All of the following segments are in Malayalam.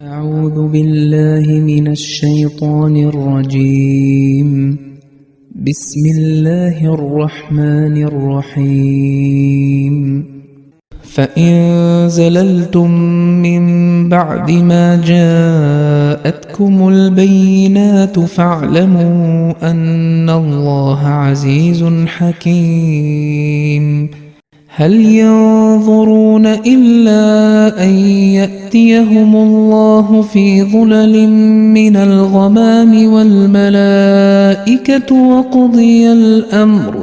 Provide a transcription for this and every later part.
أعوذ بالله من الشيطان الرجيم. بسم الله الرحمن الرحيم. فإن زللتم من بعد ما جاءتكم البينات فاعلموا أن الله عزيز حكيم. هل ينظرون إلا أن يأتيهم الله في ظلل من الغمام والملائكة وقضي الأمر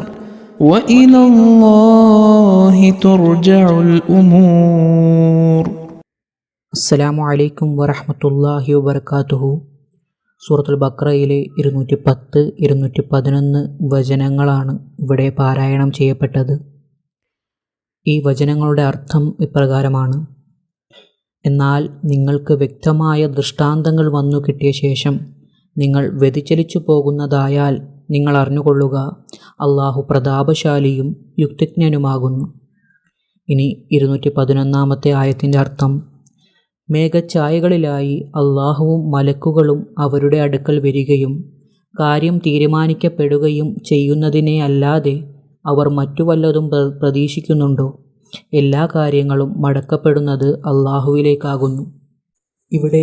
وإلى الله ترجع الأمور. അസ്സലാമു അലൈക്കും വറഹ്മത്തുള്ളാഹി വബറകാതുഹു. സൂറത്തുൽ ബഖറയിലെ 210, 211 വചനങ്ങളാണ് ഇവിടെ പാരായണം ചെയ്യപ്പെട്ടത്. ഈ വചനങ്ങളുടെ അർത്ഥം ഇപ്രകാരമാണ്: എന്നാൽ നിങ്ങൾക്ക് വ്യക്തമായ ദൃഷ്ടാന്തങ്ങൾ വന്നു കിട്ടിയ ശേഷം നിങ്ങൾ വ്യതിചലിച്ചു പോകുന്നതായാൽ നിങ്ങൾ അറിഞ്ഞുകൊള്ളുക, അള്ളാഹു പ്രതാപശാലിയും യുക്തിജ്ഞനുമാകുന്നു. ഇനി 211 ആയത്തിൻ്റെ അർത്ഥം: മേഘഛായകളിലായി അള്ളാഹുവും മലക്കുകളും അവരുടെ അടുക്കൽ വരികയും കാര്യം തീരുമാനിക്കപ്പെടുകയും ചെയ്യുന്നതിനെ അല്ലാതെ അവർ മറ്റു വല്ലതും പ്രതീക്ഷിക്കുന്നുണ്ടോ? എല്ലാ കാര്യങ്ങളും മടക്കപ്പെടുന്നത് അള്ളാഹുവിലേക്കാകുന്നു. ഇവിടെ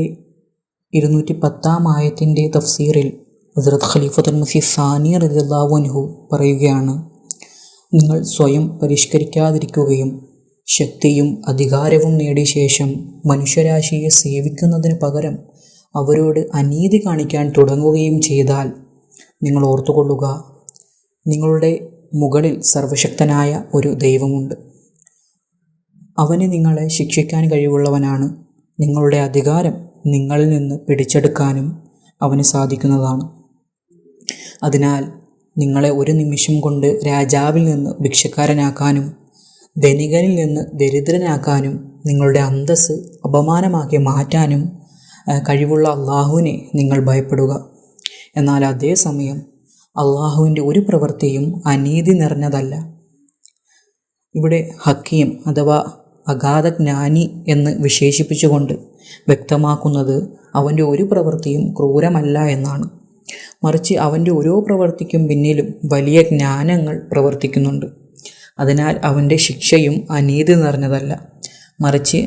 210 ആയത്തിൻ്റെ തഫ്സീറിൽ ഹസ്രത്ത് ഖലീഫത്തുൽ മസീഹ് സാനി റളിയല്ലാഹു അൻഹു പറയുകയാണ്: നിങ്ങൾ സ്വയം പരിഷ്കരിക്കാതിരിക്കുകയും ശക്തിയും അധികാരവും നേടിയ ശേഷം മനുഷ്യരാശിയെ സേവിക്കുന്നതിന് പകരം അവരോട് അനീതി കാണിക്കാൻ തുടങ്ങുകയും ചെയ്താൽ നിങ്ങൾ ഓർത്തുകൊള്ളുക, നിങ്ങളുടെ മുകളിൽ സർവശക്തനായ ഒരു ദൈവമുണ്ട്. അവന് നിങ്ങളെ ശിക്ഷിക്കാൻ കഴിവുള്ളവനാണ്. നിങ്ങളുടെ അധികാരം നിങ്ങളിൽ നിന്ന് പിടിച്ചെടുക്കാനും അവന് സാധിക്കുന്നതാണ്. അതിനാൽ നിങ്ങളെ ഒരു നിമിഷം കൊണ്ട് രാജാവിൽ നിന്ന് ഭിക്ഷക്കാരനാക്കാനും ധനികനിൽ നിന്ന് ദരിദ്രനാക്കാനും നിങ്ങളുടെ അന്തസ്സ് അപമാനമാക്കി മാറ്റാനും കഴിവുള്ള അള്ളാഹുവിനെ നിങ്ങൾ ഭയപ്പെടുക. എന്നാൽ അതേസമയം അള്ളാഹുവിൻ്റെ ഒരു പ്രവൃത്തിയും അനീതി നിറഞ്ഞതല്ല. ഇവിടെ ഹക്കീം അഥവാ അഗാധജ്ഞാനി എന്ന് വിശേഷിപ്പിച്ചുകൊണ്ട് വ്യക്തമാക്കുന്നത് അവൻ്റെ ഒരു പ്രവൃത്തിയും ക്രൂരമല്ല എന്നാണ്. മറിച്ച് അവൻ്റെ ഓരോ പ്രവൃത്തിക്കും പിന്നിലും വലിയ ജ്ഞാനങ്ങൾ പ്രവർത്തിക്കുന്നുണ്ട്. അതിനാൽ അവൻ്റെ ശിക്ഷയും അനീതി നിറഞ്ഞതല്ല, മറിച്ച്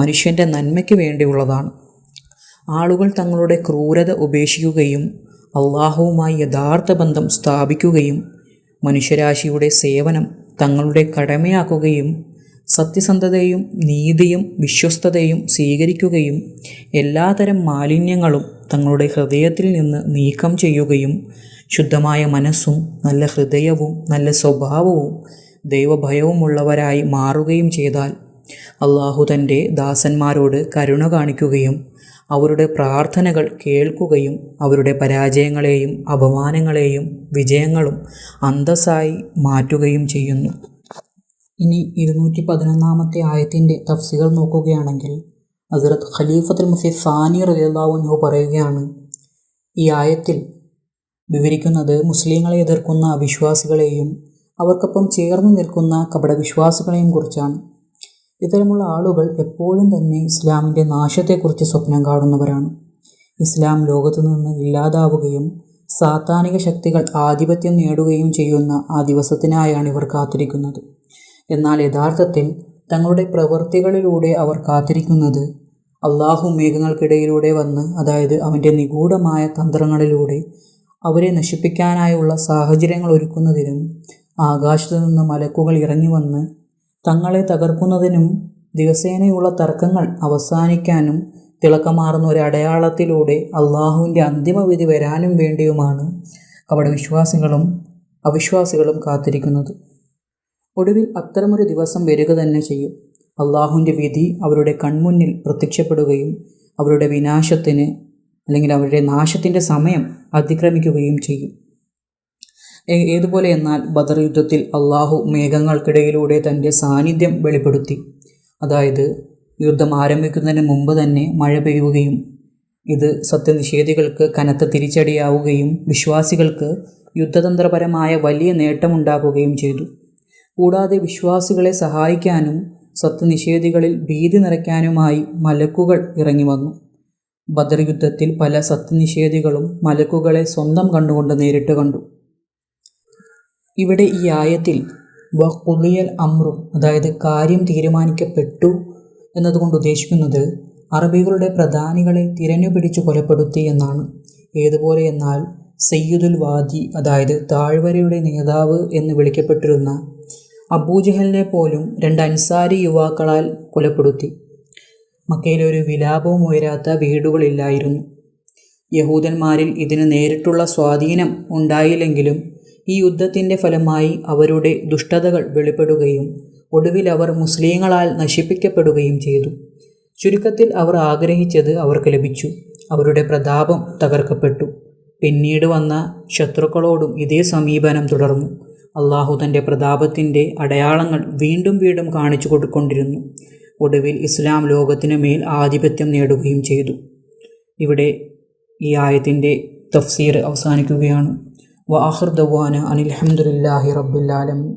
മനുഷ്യൻ്റെ നന്മയ്ക്ക് വേണ്ടിയുള്ളതാണ്. ആളുകൾ തങ്ങളുടെ ക്രൂരത ഉപേക്ഷിക്കുകയും അള്ളാഹുവുമായി യഥാർത്ഥ ബന്ധം സ്ഥാപിക്കുകയും മനുഷ്യരാശിയുടെ സേവനം തങ്ങളുടെ കടമയാക്കുകയും സത്യസന്ധതയും നീതിയും വിശ്വസ്തതയും സ്വീകരിക്കുകയും എല്ലാതരം മാലിന്യങ്ങളും തങ്ങളുടെ ഹൃദയത്തിൽ നിന്ന് നീക്കം ചെയ്യുകയും ശുദ്ധമായ മനസ്സും നല്ല ഹൃദയവും നല്ല സ്വഭാവവും ദൈവഭയവുമുള്ളവരായി മാറുകയും ചെയ്താൽ അള്ളാഹു തൻ്റെ ദാസന്മാരോട് കരുണ കാണിക്കുകയും അവരുടെ പ്രാർത്ഥനകൾ കേൾക്കുകയും അവരുടെ പരാജയങ്ങളെയും അപമാനങ്ങളെയും വിജയങ്ങളും അന്തസ്സായി മാറ്റുകയും ചെയ്യുന്നു. ഇനി 211 ആയത്തിൻ്റെ തഫ്സീർ നോക്കുകയാണെങ്കിൽ ഹസ്രത്ത് ഖലീഫത്തുൽ മസീഹ് സാനി റളിയല്ലാഹു അൻഹു പറയുകയാണ്: ഈ ആയത്തിൽ വിവരിക്കുന്നത് മുസ്ലിങ്ങളെ എതിർക്കുന്ന അവിശ്വാസികളെയും അവർക്കൊപ്പം ചേർന്ന് നിൽക്കുന്ന കപടവിശ്വാസികളെയും കുറിച്ചാണ്. ഇത്തരമുള്ള ആളുകൾ എപ്പോഴും തന്നെ ഇസ്ലാമിൻ്റെ നാശത്തെക്കുറിച്ച് സ്വപ്നം കാണുന്നവരാണ്. ഇസ്ലാം ലോകത്തു നിന്ന് ഇല്ലാതാവുകയും സാത്താനിക ശക്തികൾ ആധിപത്യം നേടുകയും ചെയ്യുന്ന ആ ദിവസത്തിനായാണ് ഇവർ കാത്തിരിക്കുന്നത്. എന്നാൽ യഥാർത്ഥത്തിൽ തങ്ങളുടെ പ്രവൃത്തികളിലൂടെ അവർ കാത്തിരിക്കുന്നത് അള്ളാഹു മേഘങ്ങൾക്കിടയിലൂടെ വന്ന്, അതായത് അവൻ്റെ നിഗൂഢമായ തന്ത്രങ്ങളിലൂടെ അവരെ നശിപ്പിക്കാനായുള്ള സാഹചര്യങ്ങൾ ഒരുക്കുന്നതിനും ആകാശത്തു നിന്ന് മലക്കുകൾ ഇറങ്ങി വന്ന് തങ്ങളെ തകർക്കുന്നതിനും ദിവസേനയുള്ള തർക്കങ്ങൾ അവസാനിക്കാനും തിളക്കമാർന്ന ഒരു അടയാളത്തിലൂടെ അള്ളാഹുവിൻ്റെ അന്തിമവിധി വരാനും വേണ്ടിയുമാണ് കപടവിശ്വാസികളും അവിശ്വാസികളും കാത്തിരിക്കുന്നത്. ഒടുവിൽ അത്തരമൊരു ദിവസം വരിക തന്നെ ചെയ്യും. അള്ളാഹുവിൻ്റെ വിധി അവരുടെ കൺമുന്നിൽ പ്രത്യക്ഷപ്പെടുകയും അവരുടെ വിനാശത്തിന് അല്ലെങ്കിൽ അവരുടെ നാശത്തിൻ്റെ സമയം അതിക്രമിക്കുകയും ചെയ്യും. ഏതുപോലെ എന്നാൽ ബദർ യുദ്ധത്തിൽ അള്ളാഹു മേഘങ്ങൾക്കിടയിലൂടെ തൻ്റെ സാന്നിധ്യം വെളിപ്പെടുത്തി. അതായത് യുദ്ധം ആരംഭിക്കുന്നതിന് മുമ്പ് തന്നെ മഴ പെയ്യുകയും ഇത് സത്യനിഷേധികൾക്ക് കനത്ത തിരിച്ചടിയാവുകയും വിശ്വാസികൾക്ക് യുദ്ധതന്ത്രപരമായ വലിയ നേട്ടമുണ്ടാക്കുകയും ചെയ്തു. കൂടാതെ വിശ്വാസികളെ സഹായിക്കാനും സത്യനിഷേധികളിൽ ഭീതി നിറയ്ക്കാനുമായി മലക്കുകൾ ഇറങ്ങി വന്നു. ബദർ യുദ്ധത്തിൽ പല സത്യനിഷേധികളും മലക്കുകളെ സ്വന്തം കണ്ണുകൊണ്ട് നേരിട്ട് കണ്ടു. ഇവിടെ ഈ ആയത്തിൽ വഖുദിയൽ അംറു, അതായത് കാര്യം തീരുമാനിക്കപ്പെട്ടു എന്നതുകൊണ്ട് ഉദ്ദേശിക്കുന്നത് അറബികളുടെ പ്രധാനികളെ തിരഞ്ഞുപിടിച്ചു കൊലപ്പെടുത്തി എന്നാണ്. ഏതുപോലെ എന്നാൽ സയ്യിദുൽ വാദി, അതായത് താഴ്വരയുടെ നേതാവ് എന്ന് വിളിക്കപ്പെട്ടിരുന്ന അബൂജഹലിനെ പോലും 2 അൻസാരി യുവാക്കളാൽ കൊലപ്പെടുത്തി. മക്കയിൽ ഒരു വിലാപവും ഉയരാത്ത വീടുകളില്ലായിരുന്നു. യഹൂദന്മാരിൽ ഇതിന് നേരിട്ടുള്ള സ്വാധീനം ഉണ്ടായില്ലെങ്കിലും ഈ യുദ്ധത്തിൻ്റെ ഫലമായി അവരുടെ ദുഷ്ടതകൾ വെളിപ്പെടുകയും ഒടുവിൽ അവർ മുസ്ലിങ്ങളാൽ നശിപ്പിക്കപ്പെടുകയും ചെയ്തു. ചുരുക്കത്തിൽ അവർ ആഗ്രഹിച്ചത് അവർക്ക് ലഭിച്ചു. അവരുടെ പ്രതാപം തകർക്കപ്പെട്ടു. പിന്നീട് വന്ന ശത്രുക്കളോടും ഇതേ സമീപനം തുടർന്നു. അള്ളാഹു തൻ്റെ പ്രതാപത്തിൻ്റെ അടയാളങ്ങൾ വീണ്ടും വീണ്ടും കാണിച്ചു കൊടുക്കൊണ്ടിരുന്നു. ഒടുവിൽ ഇസ്ലാം ലോകത്തിനു മേൽ ആധിപത്യം നേടുകയും ചെയ്തു. ഇവിടെ ഈ ആയത്തിൻ്റെ തഫ്സീർ അവസാനിക്കുകയാണ്. വആഖിർ ദഅ്വാനാ അനിൽ ഹംദുലില്ലാഹി റബ്ബിൽ ആലമീൻ.